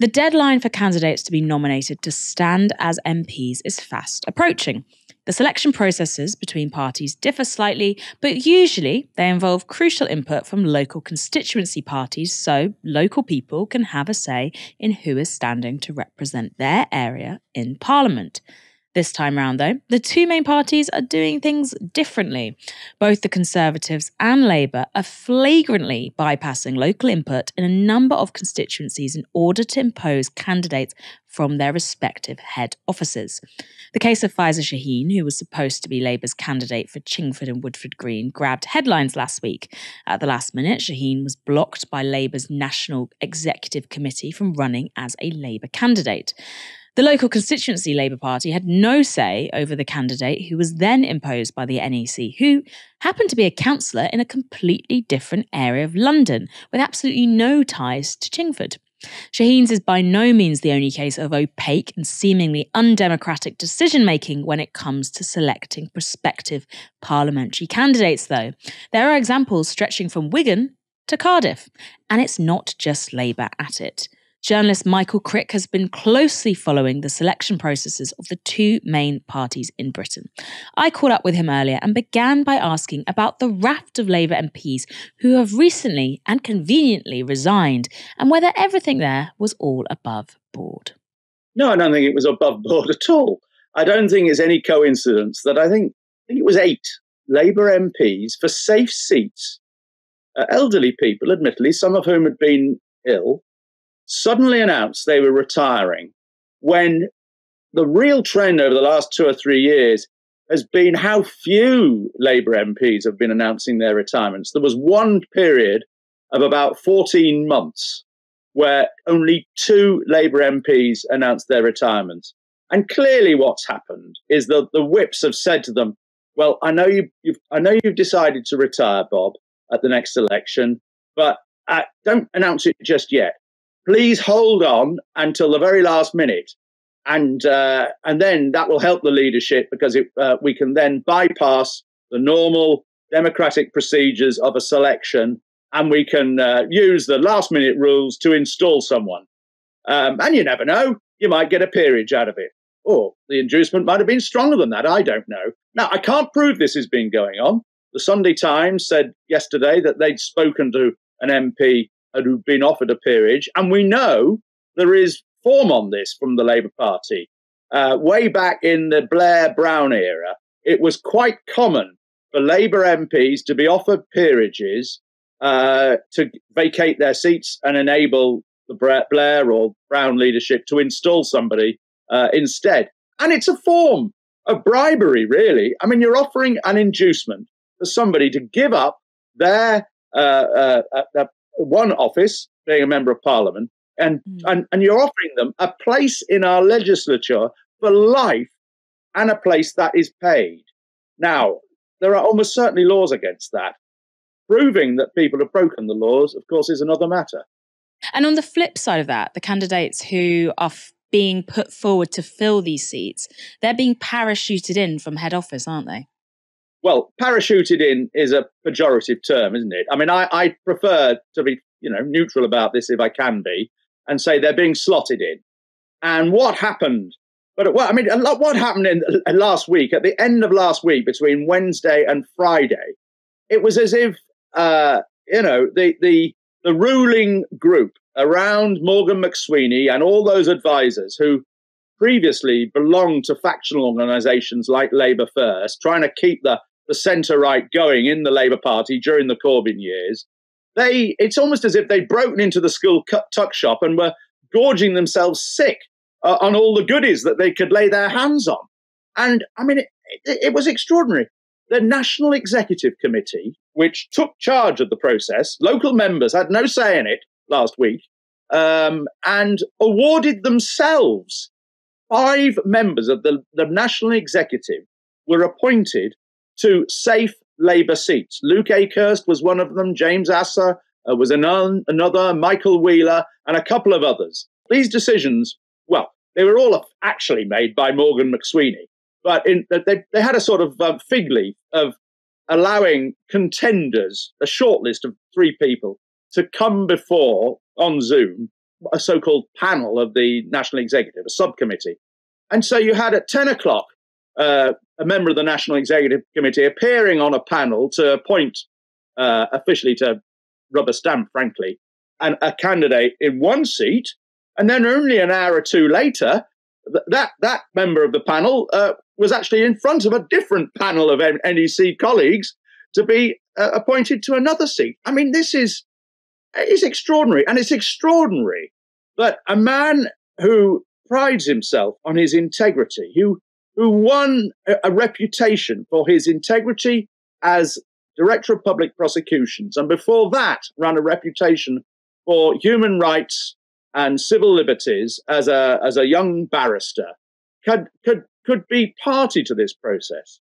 The deadline for candidates to be nominated to stand as MPs is fast approaching. The selection processes between parties differ slightly, but usually they involve crucial input from local constituency parties so local people can have a say in who is standing to represent their area in Parliament. This time round, though, the two main parties are doing things differently. Both the Conservatives and Labour are flagrantly bypassing local input in a number of constituencies in order to impose candidates from their respective head offices. The case of Faiza Shaheen, who was supposed to be Labour's candidate for Chingford and Woodford Green, grabbed headlines last week. At the last minute, Shaheen was blocked by Labour's National Executive Committee from running as a Labour candidate. The local constituency Labour Party had no say over the candidate who was then imposed by the NEC, who happened to be a councillor in a completely different area of London, with absolutely no ties to Chingford. Shaheen's is by no means the only case of opaque and seemingly undemocratic decision-making when it comes to selecting prospective parliamentary candidates, though. There are examples stretching from Wigan to Cardiff, and it's not just Labour at it. Journalist Michael Crick has been closely following the selection processes of the two main parties in Britain. I caught up with him earlier and began by asking about the raft of Labour MPs who have recently and conveniently resigned and whether everything there was all above board. No, I don't think it was above board at all. I don't think it's any coincidence that I think it was 8 Labour MPs for safe seats, elderly people, admittedly, some of whom had been ill, suddenly announced they were retiring when the real trend over the last 2 or 3 years has been how few Labour MPs have been announcing their retirements. There was one period of about 14 months where only 2 Labour MPs announced their retirements. And clearly what's happened is that the whips have said to them, well, I know you've decided to retire, Bob, at the next election, but don't announce it just yet. Please hold on until the very last minute, and then that will help the leadership because we can then bypass the normal democratic procedures of a selection, and we can use the last-minute rules to install someone. And you never know, you might get a peerage out of it. Or the inducement might have been stronger than that, I don't know. Now, I can't prove this has been going on. The Sunday Times said yesterday that they'd spoken to an MP who'd been offered a peerage, and we know there is form on this from the Labour Party. Way back in the Blair-Brown era, it was quite common for Labour MPs to be offered peerages to vacate their seats and enable the Blair or Brown leadership to install somebody instead. And it's a form of bribery, really. I mean, you're offering an inducement for somebody to give up their one office, being a member of Parliament, and you're offering them a place in our legislature for life and a place that is paid. Now, there are almost certainly laws against that. Proving that people have broken the laws, of course, is another matter. And on the flip side of that, the candidates who are being put forward to fill these seats, they're being parachuted in from head office, aren't they? Well, parachuted in is a pejorative term, isn't it? I mean, I prefer to be, neutral about this if I can be, and say they're being slotted in. And what happened? What happened in last week? At the end of last week, between Wednesday and Friday, it was as if the ruling group around Morgan McSweeney and all those advisors who previously belonged to factional organisations like Labour First, trying to keep the centre-right going in the Labour Party during the Corbyn years, it's almost as if they'd broken into the school tuck shop and were gorging themselves sick on all the goodies that they could lay their hands on. And, I mean, it was extraordinary. The National Executive Committee, which took charge of the process, local members had no say in it last week, and awarded themselves 5 members of the National Executive were appointed to safe Labour seats. Luke Akehurst was one of them, James Asser was another, Michael Wheeler, and a couple of others. These decisions, well, they were all actually made by Morgan McSweeney, but they had a sort of fig leaf of allowing contenders, a short list of 3 people, to come before on Zoom a so-called panel of the National Executive, a subcommittee. And so you had at 10 o'clock a member of the National Executive Committee appearing on a panel to appoint, officially to rubber stamp, frankly, a candidate in one seat. And then only an hour or two later, that member of the panel was actually in front of a different panel of NEC colleagues to be appointed to another seat. I mean, this is extraordinary. And it's extraordinary that a man who prides himself on his integrity, who won a reputation for his integrity as Director of Public Prosecutions, and before that ran a reputation for human rights and civil liberties as a young barrister, could be party to this process.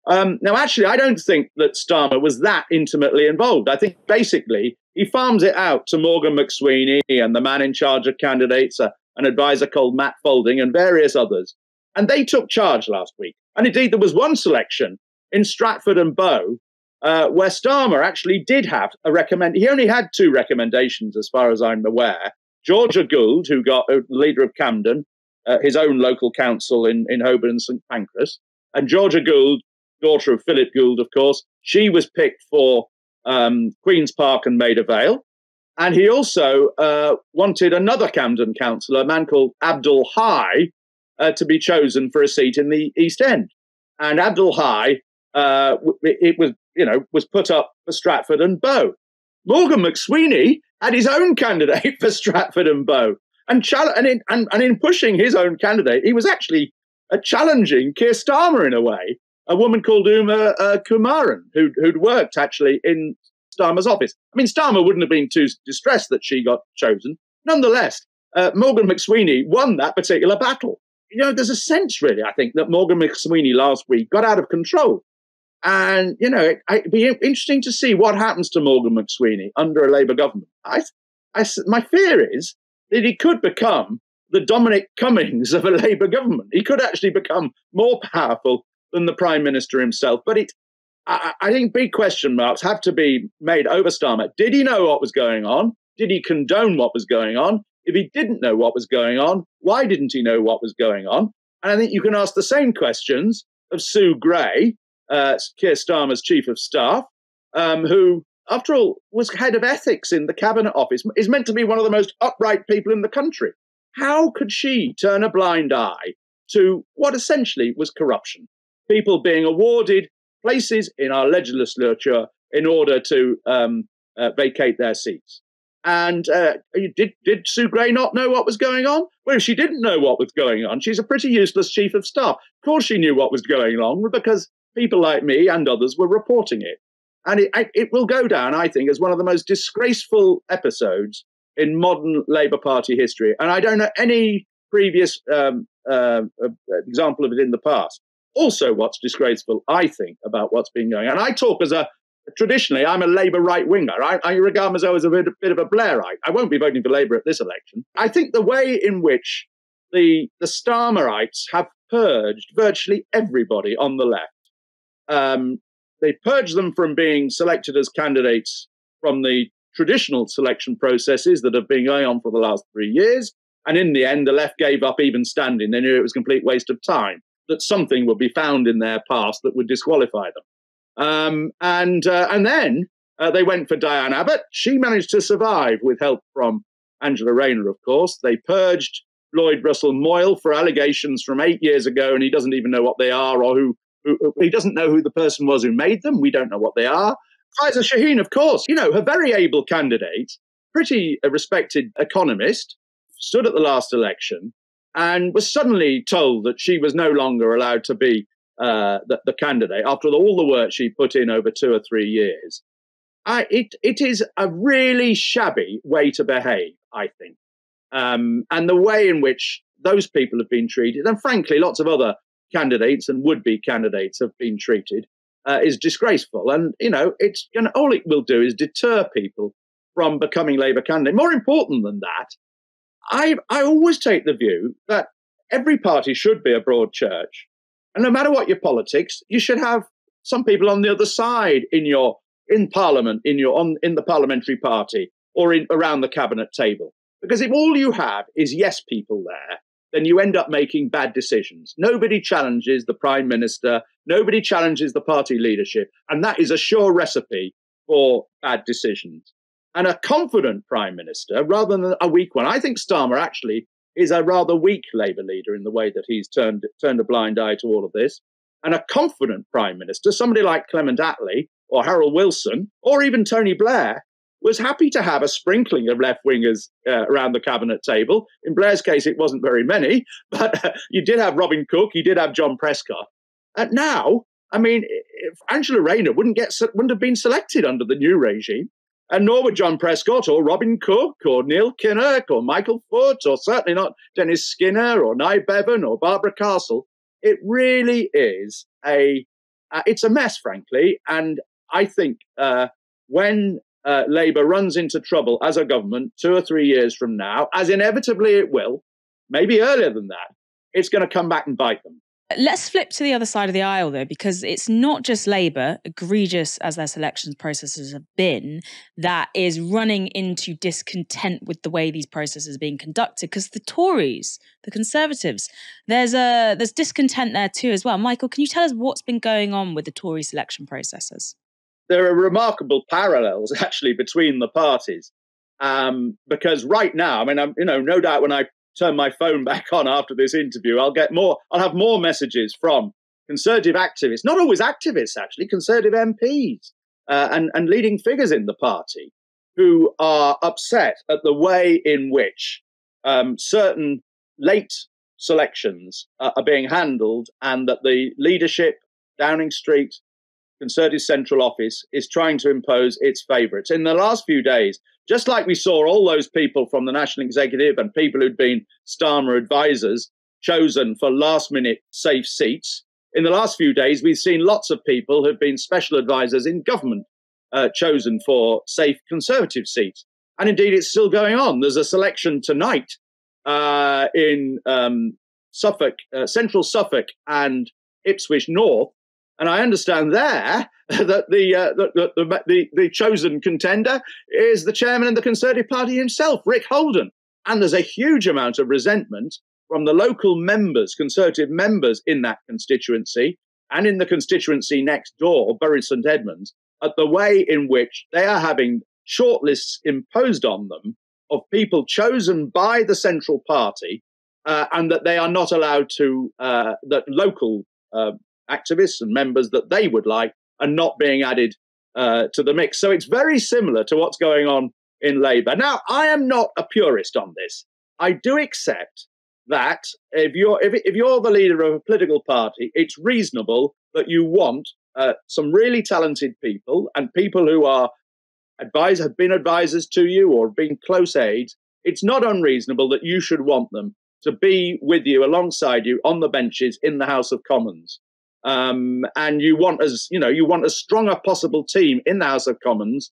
Now, actually, I don't think that Starmer was that intimately involved. I think basically he farms it out to Morgan McSweeney and the man in charge of candidates, an advisor called Matt Folding, and various others. And they took charge last week. And indeed, there was one selection in Stratford and Bow where Starmer actually did have he only had two recommendations, as far as I'm aware. Georgia Gould, who got leader of Camden, his own local council in Holborn and St Pancras, and Georgia Gould, daughter of Philip Gould, of course, she was picked for Queen's Park and Maida Vale. And he also wanted another Camden councillor, a man called Abdul High, to be chosen for a seat in the East End. And Abdul High, was put up for Stratford and Bow. Morgan McSweeney had his own candidate for Stratford and Bow. And in pushing his own candidate, he was actually challenging Keir Starmer in a way, a woman called Uma Kumaran, who'd worked actually in Starmer's office. I mean, Starmer wouldn't have been too distressed that she got chosen. Nonetheless, Morgan McSweeney won that particular battle. There's a sense, really, I think, that Morgan McSweeney last week got out of control. And, it'd be interesting to see what happens to Morgan McSweeney under a Labour government. My fear is that he could become the Dominic Cummings of a Labour government. He could actually become more powerful than the Prime Minister himself. But I think big question marks have to be made over Starmer. Did he know what was going on? Did he condone what was going on? If he didn't know what was going on, why didn't he know what was going on? And I think you can ask the same questions of Sue Gray, Keir Starmer's chief of staff, who, after all, was head of ethics in the Cabinet Office, is meant to be one of the most upright people in the country. How could she turn a blind eye to what essentially was corruption? People being awarded places in our legislature in order to vacate their seats. And did Sue Gray not know what was going on? Well, if she didn't know what was going on, she's a pretty useless chief of staff. Of course she knew what was going on because people like me and others were reporting it. And it will go down, I think, as one of the most disgraceful episodes in modern Labour Party history. And I don't know any previous example of it in the past. Also, what's disgraceful, I think, about what's been going on. And I talk traditionally, I'm a Labour right-winger. I regard myself as a bit of a Blairite. I won't be voting for Labour at this election. I think the way in which the Starmerites have purged virtually everybody on the left, they purged them from being selected as candidates from the traditional selection processes that have been going on for the last 3 years. And in the end, the left gave up even standing. They knew it was a complete waste of time, that something would be found in their past that would disqualify them. And then they went for Diane Abbott. She managed to survive with help from Angela Rayner, of course. They purged Lloyd Russell Moyle for allegations from 8 years ago, and he doesn't even know what they are or who he doesn't know who the person was who made them. We don't know what they are. Faiza Shaheen, of course, her very able candidate, pretty respected economist, stood at the last election and was suddenly told that she was no longer allowed to be the candidate after all the work she put in over 2 or 3 years. It is a really shabby way to behave, I think. And the way in which those people have been treated, and frankly, lots of other candidates and would-be candidates have been treated, is disgraceful. And, all it will do is deter people from becoming Labour candidates. More important than that, I always take the view that every party should be a broad church. And no matter what your politics, you should have some people on the other side in Parliament, in the parliamentary party, or around the cabinet table. Because if all you have is yes people there, then you end up making bad decisions. Nobody challenges the Prime Minister, nobody challenges the party leadership, and that is a sure recipe for bad decisions. And a confident Prime Minister, rather than a weak one, I think Starmer actually is a rather weak Labour leader in the way that he's turned a blind eye to all of this. And a confident Prime Minister, somebody like Clement Attlee or Harold Wilson or even Tony Blair, was happy to have a sprinkling of left-wingers around the cabinet table. In Blair's case, it wasn't very many, but you did have Robin Cook, you did have John Prescott. And now, I mean, if Angela Rayner wouldn't have been selected under the new regime, and nor would John Prescott or Robin Cook or Neil Kinnock or Michael Foot or certainly not Dennis Skinner or Nye Bevan or Barbara Castle. It really is it's a mess, frankly. And I think when Labour runs into trouble as a government 2 or 3 years from now, as inevitably it will, maybe earlier than that, it's going to come back and bite them. Let's flip to the other side of the aisle, though, because it's not just Labour, egregious as their selection processes have been, that is running into discontent with the way these processes are being conducted. Because the Tories, the Conservatives, there's discontent there too as well. Michael, can you tell us what's been going on with the Tory selection processes? There are remarkable parallels actually between the parties, because right now, I mean, no doubt when I turn my phone back on after this interview, I'll have more messages from Conservative activists, not always activists actually, Conservative MPs and leading figures in the party who are upset at the way in which certain late selections are being handled, and that the leadership, Downing Street, Conservative Central Office, is trying to impose its favourites. In the last few days, just like we saw all those people from the National Executive and people who'd been Starmer advisors chosen for last-minute safe seats, in the last few days, we've seen lots of people who've been special advisors in government chosen for safe Conservative seats. And indeed, it's still going on. There's a selection tonight in Suffolk, Central Suffolk and Ipswich North. And I understand there that the chosen contender is the chairman of the Conservative Party himself, Rick Holden. And there's a huge amount of resentment from the local members, Conservative members in that constituency and in the constituency next door, Bury St Edmunds, at the way in which they are having shortlists imposed on them of people chosen by the Central Party, and that they are not allowed to, that local activists and members that they would like are not being added to the mix. So it's very similar to what's going on in Labour. Now, I am not a purist on this. I do accept that if you're the leader of a political party, it's reasonable that you want some really talented people and people who are have been advisors to you or have been close aides. It's not unreasonable that you should want them to be with you, alongside you, on the benches in the House of Commons. And you want as strong a possible team in the House of Commons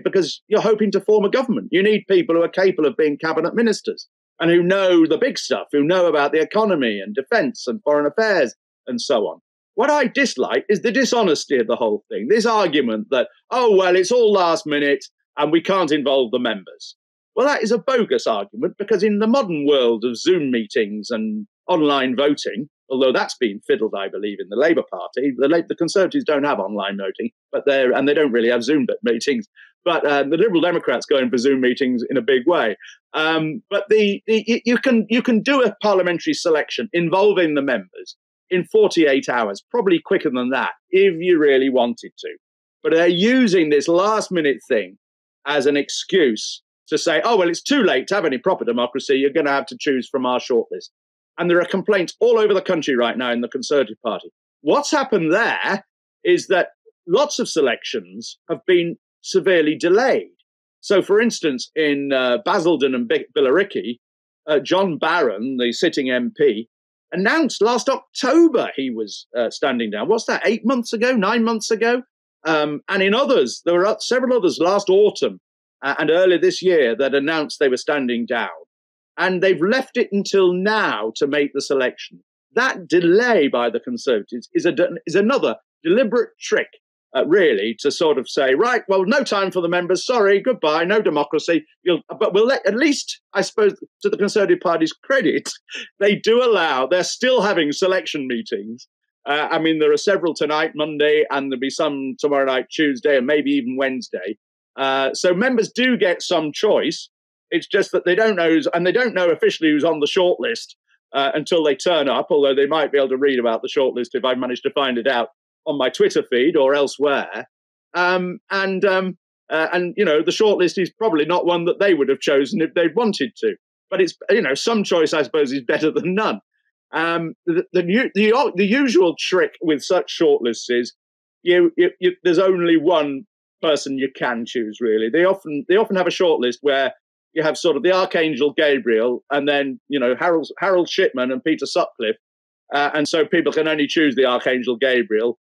because you're hoping to form a government. You need people who are capable of being cabinet ministers and who know the big stuff, who know about the economy and defence and foreign affairs and so on. What I dislike is the dishonesty of the whole thing. This argument that, oh, well, it's all last minute and we can't involve the members. Well, that is a bogus argument, because in the modern world of Zoom meetings and online voting, although that's been fiddled, I believe, in the Labour Party, the Conservatives don't have online voting, and they don't really have Zoom meetings. But the Liberal Democrats go in for Zoom meetings in a big way. But you can do a parliamentary selection involving the members in 48 hours, probably quicker than that, if you really wanted to. But they're using this last-minute thing as an excuse to say, oh, well, it's too late to have any proper democracy. You're going to have to choose from our shortlist. And there are complaints all over the country right now in the Conservative Party. What's happened there is that lots of selections have been severely delayed. So, for instance, in Basildon and Billericay, John Barron, the sitting MP, announced last October he was standing down. What's that, 8 months ago, 9 months ago? And in others, there were several others last autumn and earlier this year that announced they were standing down. And they've left it until now to make the selection. That delay by the Conservatives is another deliberate trick really, to sort of say, right, well, no time for the members. Sorry, goodbye, no democracy. But we'll let, at least, I suppose, to the Conservative Party's credit, they do allow, they're still having selection meetings. I mean, there are several tonight, Monday, and there'll be some tomorrow night, Tuesday, and maybe even Wednesday. So members do get some choice. It's just that they don't know, and they don't know officially who's on the shortlist until they turn up, although they might be able to read about the shortlist if I manage to find it out on my Twitter feed or elsewhere. And the shortlist is probably not one that they would have chosen if they'd wanted to. But it's, some choice, I suppose, is better than none. The usual trick with such shortlists is there's only one person you can choose, really. They often have a shortlist where you have sort of the Archangel Gabriel and then, Harold Shipman and Peter Sutcliffe. And so people can only choose the Archangel Gabriel.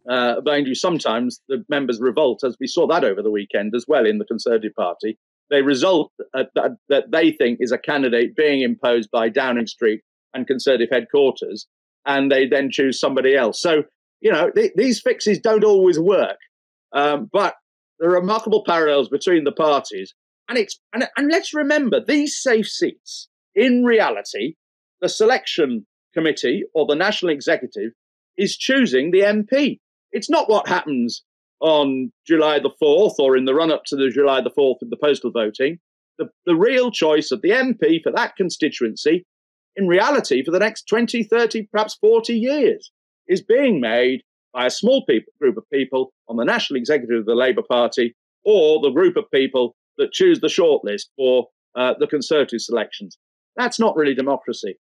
But sometimes the members revolt, as we saw that over the weekend as well in the Conservative Party. They result that they think is a candidate being imposed by Downing Street and Conservative headquarters, and they then choose somebody else. So, these fixes don't always work. But there are remarkable parallels between the parties. And let's remember, these safe seats, in reality, the selection committee or the national executive is choosing the MP. It's not what happens on July the 4th or in the run-up to the July the 4th with the postal voting. The real choice of the MP for that constituency, in reality, for the next 20, 30, perhaps 40 years, is being made by a small group of people on the national executive of the Labour Party or the group of people that choose the shortlist for the Conservative selections. That's not really democracy.